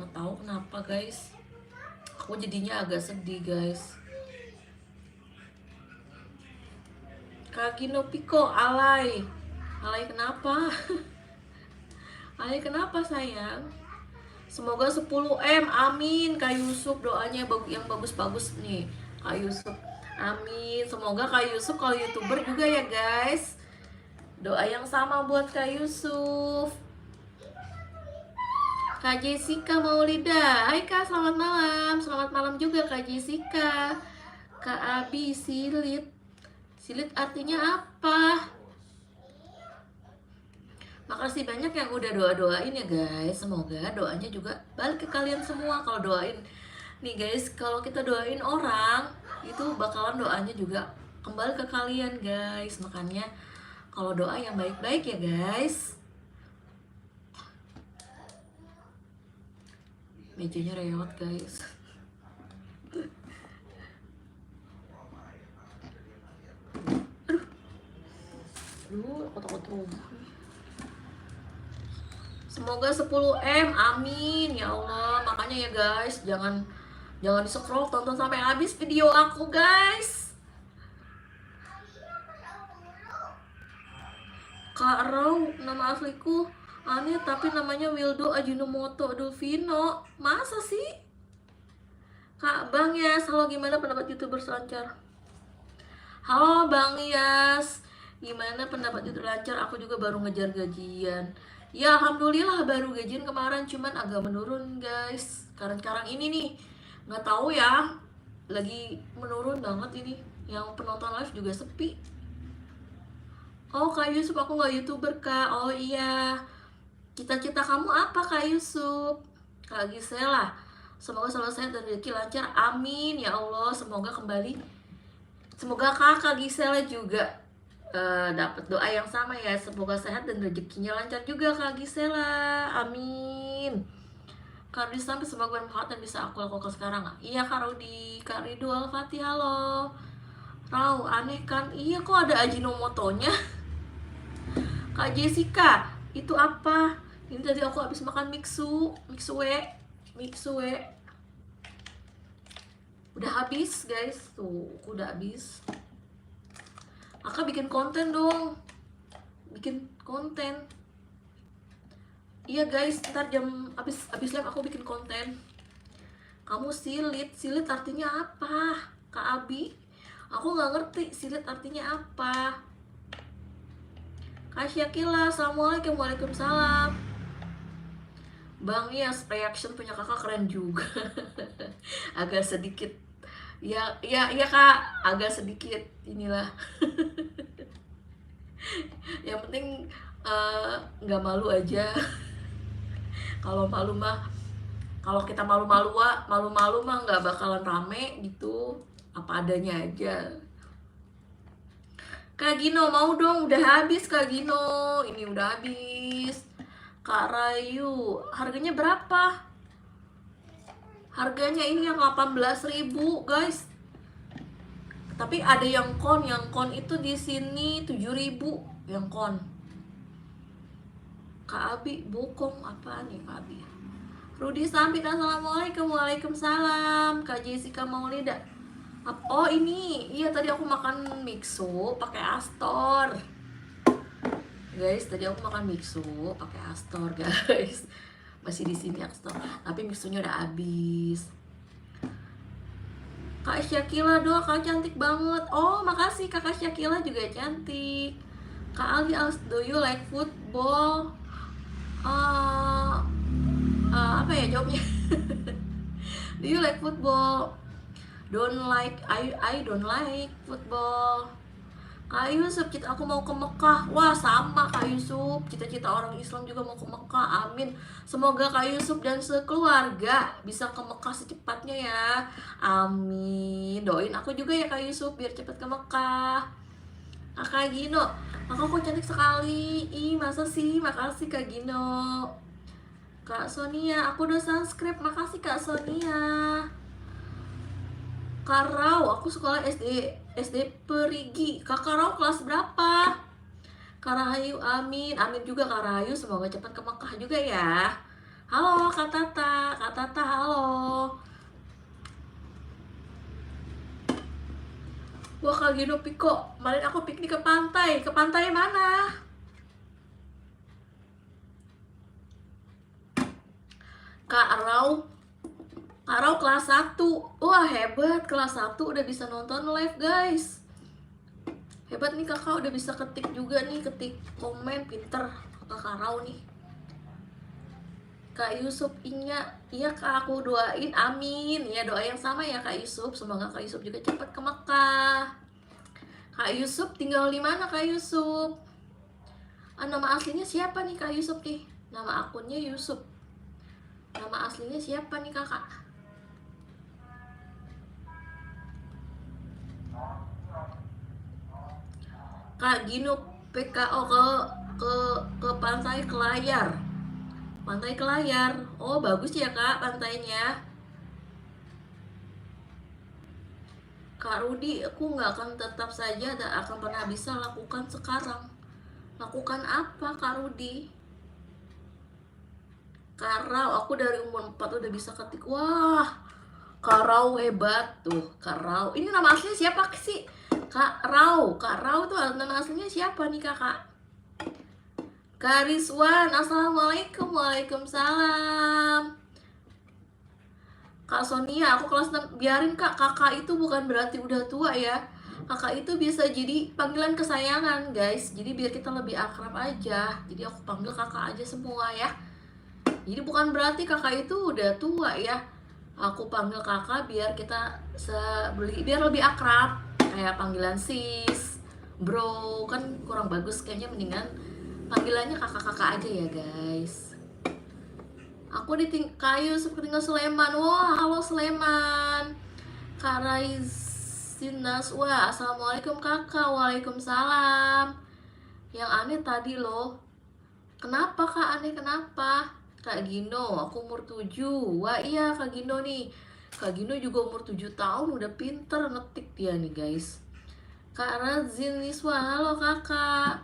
nggak tahu kenapa guys, aku jadinya agak sedih guys. Kak Gino Piko, alay kenapa? Alay kenapa sayang? Semoga 10M, amin. Kak Yusuf doanya yang bagus-bagus nih Kak Yusuf, amin. Semoga Kak Yusuf kalau YouTuber juga ya guys. Doa yang sama buat Kak Yusuf. Kak Jessica Maulida, hai Kak, selamat malam. Selamat malam juga Kak Jessica. Kak Abi, silit. Silit artinya apa? Makasih banyak yang udah doa-doain ya guys. Semoga doanya juga balik ke kalian semua. Kalau doain nih guys, kalau kita doain orang, itu bakalan doanya juga kembali ke kalian guys. Makanya kalau doa yang baik-baik ya guys. Mejanya rewet guys. Aduh, aku takut rumah. Semoga 10M, amin ya Allah. Makanya ya guys, jangan di scroll, tonton sampai habis video aku guys. Kak Rau, nama asliku aneh tapi namanya Wildo Ajinomoto Dolvino. Masa sih? Kak Bang Yas, halo, gimana pendapat YouTuber selancar? Halo Bang Yas, gimana pendapat YouTuber lancar? Aku juga baru ngejar gajian. Ya alhamdulillah baru gajian kemarin, cuman agak menurun guys. Sekarang ini nih, nggak tahu ya, lagi menurun banget ini. Yang penonton live juga sepi. Oh Kak Yusuf, aku nggak YouTuber Kak. Oh iya, cita-cita kamu apa Kak Yusuf? Kak Gisela, semoga selalu sehat dan rezeki lancar, amin ya Allah. Semoga kakak Gisela juga dapat doa yang sama ya. Semoga sehat dan rezekinya lancar juga Kak Gisela, amin. Kak Rudi sampai semoga bermanfaat dan bisa aku lakukan sekarang. Iya Kak Rudi. Kak Ridho Al-Fatih, halo. Rau, aneh kan? Iya, kok ada Ajinomotonya? Kak Jessica, itu apa? Ini tadi aku habis makan mixue. Udah habis guys, tuh udah habis. Kakak bikin konten dong, bikin konten. Iya guys, ntar jam habis live aku bikin konten. Kamu silit artinya apa? Kak Abi, aku nggak ngerti silit artinya apa. Kak Syakila, assalamualaikum. Waalaikumsalam. Bang Yas, reaction punya kakak keren juga. Agak sedikit ya Kak, agak sedikit inilah. Yang penting nggak malu aja. Kalau malu mah, kalau kita malu-malu mah nggak bakalan rame gitu, apa adanya aja. Kak Gino, mau dong, udah habis Kak Gino, ini udah habis. Kak Rayu, harganya berapa? Harganya ini yang 18.000 guys. Tapi ada yang kon itu di sini 7.000 yang kon. Kak Abi, bokong apa nih Kak Abi? Rudi Sampit, assalamualaikum. Waalaikumsalam. Kak Jessica Maulida, oh ini, iya tadi aku makan mixu pakai Astor. Guys, tadi aku makan mixu pakai Astor, guys. Masih di sini Astor, tapi mixunya udah habis. Kak Syakila, doa Kak cantik banget. Oh, makasih Kakak Syakila juga cantik. Kak Ali, do you like football? Apa ya jawabnya? Do you like football? Don't like, I don't like football. Kak Yusuf, aku mau ke Mekah. Wah, sama Kak Yusuf, cita-cita orang Islam juga mau ke Mekah, amin. Semoga Kak Yusuf dan sekeluarga bisa ke Mekah secepatnya ya, amin. Doain aku juga ya Kak Yusuf biar cepet ke Mekah. Kak Gino, kakak kok cantik sekali. Ih, masa sih? Makasih Kak Gino. Kak Sonia, aku udah subscribe, makasih Kak Sonia. Kak Rau, aku sekolah SD Perigi. Kak Rau kelas berapa? Kak Rahayu, amin. Amin juga Kak Rahayu, semoga cepat ke Mekah juga ya. Halo Kak Tata, halo. Wah Kak Gino Piko, kemarin aku piknik ke pantai. Ke pantai mana? Kak Kak Rau kelas 1. Wah hebat, kelas 1 udah bisa nonton live guys. Hebat nih kakak, udah bisa ketik juga nih, ketik komen, pinter Kak Rau nih. Kak Yusuf, iya kak, aku doain, amin. Ya doa yang sama ya Kak Yusuf, semoga Kak Yusuf juga cepat ke Mekah. Kak Yusuf tinggal di mana Kak Yusuf? Nama aslinya siapa nih Kak Yusuf nih? Nama akunnya Yusuf. Nama aslinya siapa nih kakak? Kak Gino PKO ke pantai Kelayar. Pantai Kelayar. Oh, bagus ya Kak pantainya. Kak Rudi, aku nggak akan tetap saja, tak akan pernah bisa lakukan sekarang. Lakukan apa Kak Rudi? Karau, aku dari umur 4 udah bisa ketik. Wah, Karau hebat tuh, Karau. Ini nama aslinya siapa sih? Kak Rau tuh nama aslinya siapa nih kakak? Kak Rizwan, assalamualaikum. Waalaikumsalam. Kak Sonia, aku kelas 6. Biarin kak, kakak itu bukan berarti udah tua ya. Kakak itu bisa jadi panggilan kesayangan guys. Jadi biar kita lebih akrab aja. Jadi aku panggil kakak aja semua ya. Jadi bukan berarti kakak itu udah tua ya. Aku panggil kakak biar kita biar lebih akrab. Kayak panggilan sis, bro, kan kurang bagus, kayaknya mendingan panggilannya kakak-kakak aja ya guys. Aku Kayu tinggal Sleman. Wah, halo Sleman. Kak Raizinas, wah, assalamualaikum kakak. Waalaikumsalam. Yang aneh tadi loh. Kenapa kak aneh, kenapa? Kak Gino, aku umur 7. Wah iya Kak Gino nih. Kak Gino juga umur 7 tahun, udah pinter ngetik dia nih guys. Kak Raziniswa, halo kakak.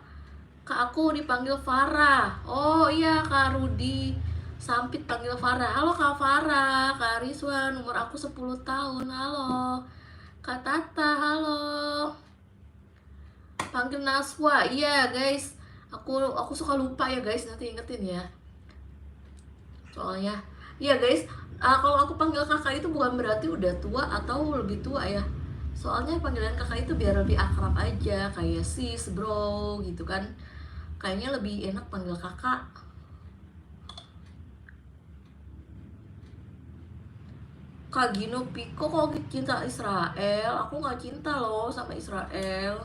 Kak aku dipanggil Farah. Oh iya Kak Rudi Sampit panggil Farah. Halo Kak Farah. Kak Rizwan, umur aku 10 tahun. Halo Kak Tata, halo. Panggil Naswa. Iya guys, aku suka lupa ya guys, nanti ingetin ya. Soalnya iya guys, kalau aku panggil kakak itu bukan berarti udah tua atau lebih tua ya. Soalnya panggilan kakak itu biar lebih akrab aja, kayak sis, bro gitu kan. Kayaknya lebih enak panggil kakak. Kak Gino Piko kok cinta Israel? Aku nggak cinta loh sama Israel.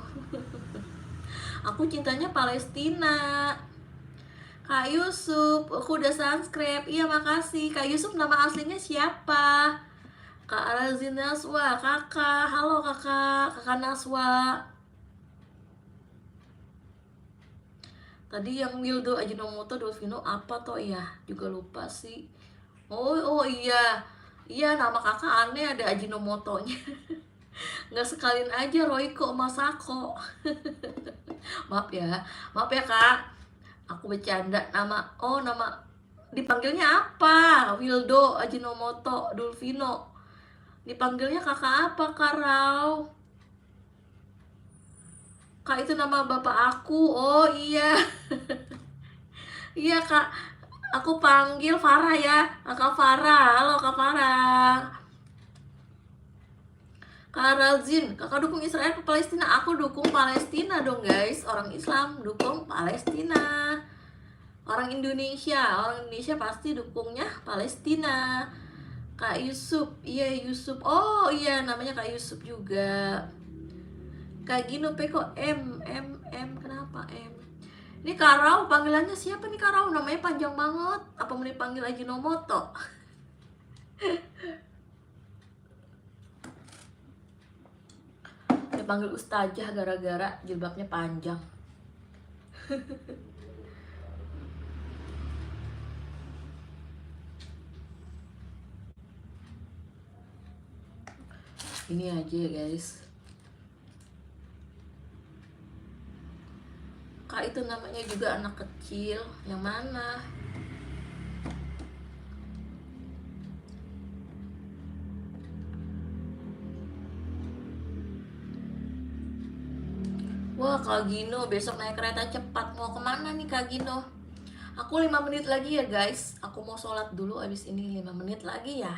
Aku cintanya Palestina. Kak Yusuf, aku udah subscribe. Iya makasih. Kak Yusuf nama aslinya siapa? Kak Razin Naswa, kakak. Halo kakak, kakak Naswa. Tadi yang Wildo Ajinomoto Dolfino apa toh ya? Juga lupa sih. Oh iya. Iya nama kakak aneh, ada Ajinomotonya. Nggak sekalian aja Royko Masako. Maaf ya kak. Aku bercanda. Nama dipanggilnya apa? Wildo Ajinomoto Dolfino. Dipanggilnya kakak apa Karau? Kak itu nama bapak aku. Oh iya. Iya kak, aku panggil Farah ya. Kak Farah. Halo Kak Farah. Kak Razin, kakak dukung Israel ke Palestina? Aku dukung Palestina dong guys. Orang Islam dukung Palestina. Orang Indonesia pasti dukungnya Palestina. Kak Yusuf, iya Yusuf. Oh iya namanya Kak Yusuf juga. Kak Gino Peko M, kenapa M? Ini Karau, panggilannya siapa nih Karau? Namanya panjang banget. Apa mau dipanggil Ajinomoto? Dipanggil ustazah gara-gara jilbabnya panjang. Ini aja ya guys. Kak itu namanya juga anak kecil. Yang mana? Wah Kak Gino besok naik kereta cepat. Mau kemana nih Kak Gino? Aku 5 menit lagi ya guys. Aku mau sholat dulu abis ini 5 menit lagi ya.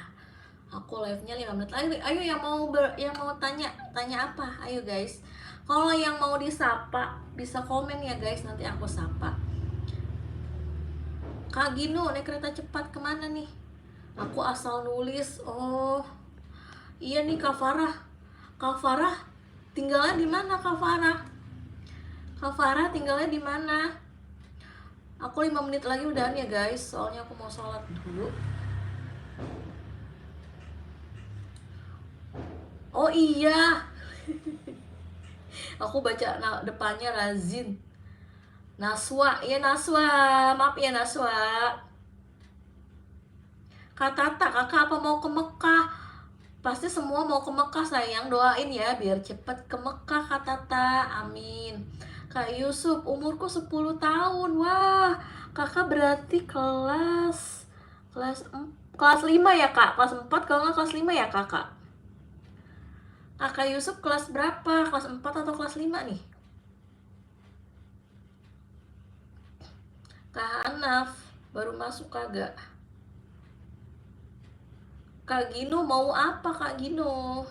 Aku live-nya 5 menit lagi. Ayo yang mau tanya apa? Ayo guys. Kalau yang mau disapa bisa komen ya guys, nanti aku sapa. Kak Gino naik kereta cepat kemana nih? Aku asal nulis. Oh iya nih Kak Farah. Kak Farah tinggalnya di mana Kak Farah? Kak Farah tinggalnya di mana? Aku 5 menit lagi udahan ya guys, soalnya aku mau sholat dulu. Oh iya, aku baca depannya Razin. Naswa, ya Naswa, maaf ya Naswa. Kak Tata, kakak apa mau ke Mekah? Pasti semua mau ke Mekah sayang, doain ya biar cepet ke Mekah Kak Tata, amin. Kak Yusuf, umurku 10 tahun, wah kakak berarti kelas 5 ya kak, kelas 4 kalau nggak kelas 5 ya kakak. Kakak Yusuf kelas berapa? Kelas 4 atau kelas 5 nih? Kak Anaf baru masuk kagak? Kak Gino mau apa Kak Gino?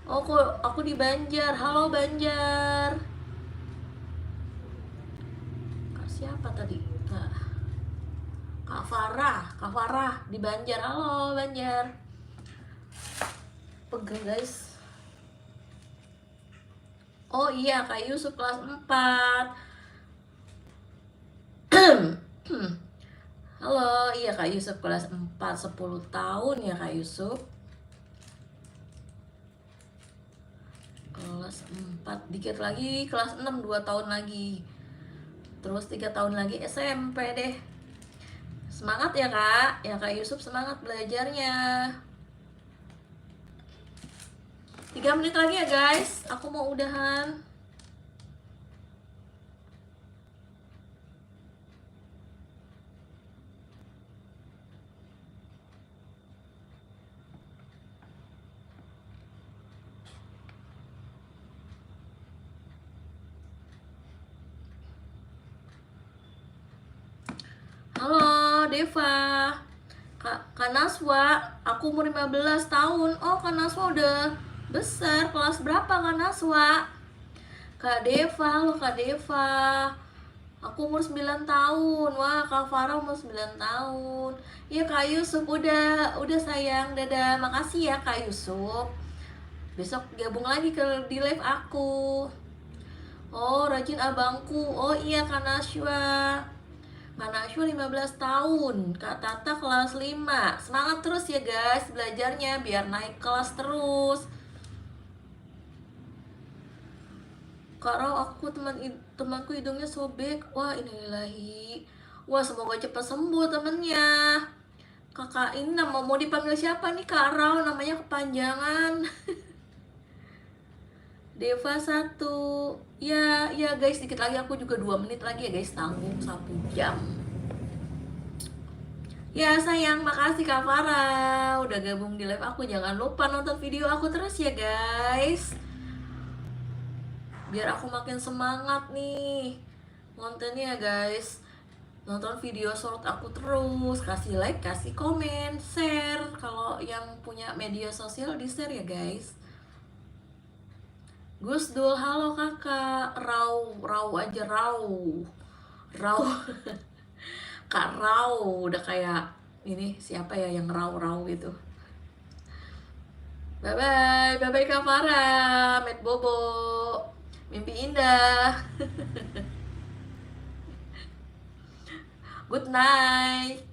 Oh aku di Banjar. Halo Banjar. Kak siapa tadi? Kak Farah di Banjar. Halo Banjar. Pegel guys. Oh iya Kak Yusuf kelas 4. Halo, iya Kak Yusuf kelas 4, 10 tahun ya Kak Yusuf. Kelas 4, dikit lagi kelas 6, 2 tahun lagi. Terus 3 tahun lagi SMP deh. Semangat ya Kak, ya Kak Yusuf semangat belajarnya. 3 menit lagi ya guys, aku mau udahan. Halo Deva, Kak Naswa, aku umur 15 tahun. Oh Kak Naswa udah besar, kelas berapa Kak Naswa? Kak Deva, halo Kak Deva. Aku umur 9 tahun. Wah, Kak Farah umur 9 tahun. Iya Kak Yusuf udah sayang. Dadah. Makasih ya Kak Yusuf. Besok gabung lagi di live aku. Oh, rajin abangku. Oh iya Kak Nashwa. Kak Nashwa 15 tahun. Kak Tata kelas 5. Semangat terus ya guys belajarnya biar naik kelas terus. Kak Rau, aku temanku hidungnya sobek. Wah, innalillahi. Wah, semoga cepat sembuh temennya. Kakak ini mau dipanggil siapa nih Kak Rau? Namanya kepanjangan. Deva 1. Ya guys, dikit lagi aku juga 2 menit lagi ya guys, tanggung 1 jam. Ya sayang, makasih Kak Farah udah gabung di live aku. Jangan lupa nonton video aku terus ya guys, biar aku makin semangat nih kontennya guys. Nonton video short aku terus, kasih like, kasih komen, share. Kalau yang punya media sosial di share ya guys. Gus Dul, halo kakak. Rau aja Rau Kak Rau udah kayak ini siapa ya yang Rau gitu. Bye bye Kak Farah, Met Bobo, mimpi indah. Good night.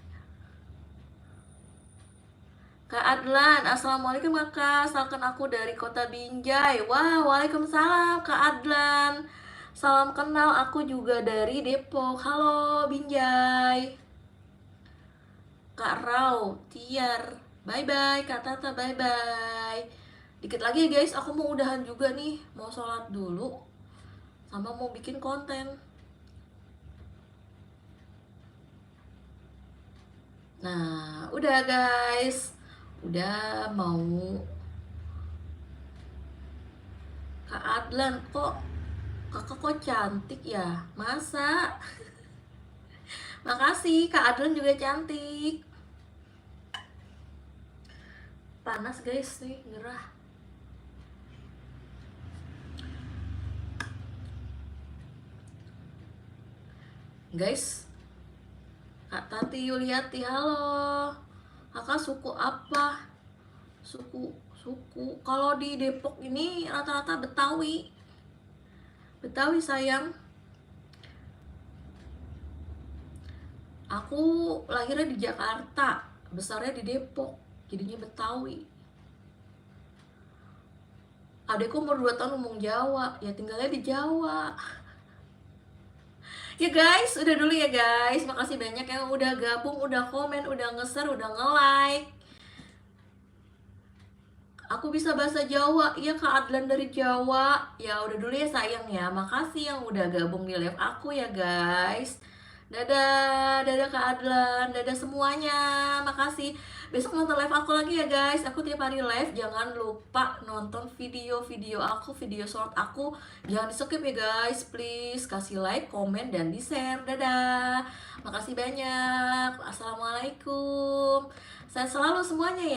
Kak Adlan, assalamualaikum kakak. Salahkan aku dari kota Binjai. Wah, waalaikumsalam Kak Adlan. Salam kenal, aku juga dari Depok. Halo Binjai. Kak Rau, Tiar, bye bye. Kak Tata, bye bye. Dikit lagi ya guys, aku mau udahan juga nih. Mau sholat dulu, sama mau bikin konten. Nah, udah guys. Udah mau. Kak Adlan, kakak kok cantik ya? Masa? Makasih, Kak Adlan juga cantik. Panas guys nih, gerah. Guys, Kak Tati Yuliati, halo. Kakak suku apa? Suku kalau di Depok ini rata-rata Betawi. Betawi sayang. Aku lahirnya di Jakarta, besarnya di Depok, jadinya Betawi. Adekku umur 2 tahun ngomong Jawa, ya tinggalnya di Jawa. Ya guys, udah dulu ya guys. Makasih banyak yang udah gabung, udah komen, udah nge-share, udah nge-like. Aku bisa bahasa Jawa, iya Kak Adlan dari Jawa. Ya udah dulu ya sayang ya. Makasih yang udah gabung di live aku ya guys. Dadah, dadah Kak Adlan, dadah semuanya. Makasih. Besok nonton live aku lagi ya guys. Aku tiap hari live. Jangan lupa nonton video-video aku, video short aku. Jangan di-skip ya guys, please. Kasih like, komen, dan di-share. Dadah. Makasih banyak. Assalamualaikum. Sehat selalu semuanya ya.